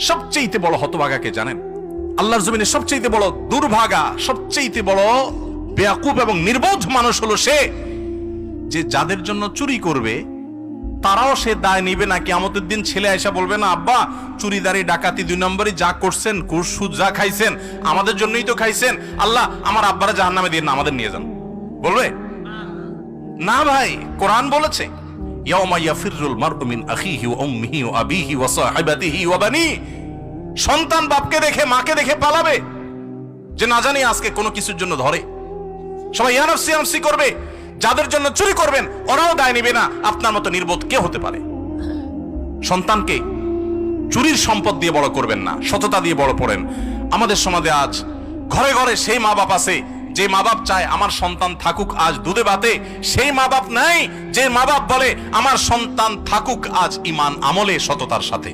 সবচেয়ে বড় হতভাগাকে জানেন? আল্লাহর জমিনে সবচেয়ে বড় দুর্ভাগা, সবচেয়ে বড় বেয়াকুব এবং নির্বোধ মানুষ হলো সে, যে যাদের জন্য চুরি করবে তারাও সে দায় নিবে না। কিয়ামতের দিন ছেলে আয়সা বলবে না, আব্বা চুরিদারি ডাকাতি 2 নম্বরই যা করছেন, ঘুষ সুদ যা খাইছেন আমাদের জন্যই তো খাইছেন, আল্লাহ আমার আব্বারা জাহান্নামে দিয়ে না আমাদের নিয়ে যান। বলবে না ভাই, কোরআন বলেছে ইয়াউমা ইয়াফিরুল মারউ মিন আখিহি ওয়া উম্মিহি ওয়া আবিহি ওয়া সাহিবাতিহি ওয়া বানি। সন্তান বাপকে দেখে মাকে দেখে পালাবে, যে না জানি আজকে কোনো কিছুর জন্য ধরে। সবাই ইয়া নাফসি নাফসি করবে। যাদের জন্য চুরি করবেন ওরাও দায় নিবে না। আপনার মতো নির্বোধ কে হতে পারে? সন্তানকে চুরির সম্পদ দিয়ে বড় করবেন না, সততা দিয়ে বড় করেন। আমাদের সমাজে আজ ঘরে ঘরে সেই মা বাপ আছে যে মা বাপ চায় আমার সন্তান থাকুক আজ দুধে ভাতে, সেই মা বাপ নাই যে মা বাপ বলে আমার সন্তান থাকুক আজ ঈমান আমলে সততার সাথে।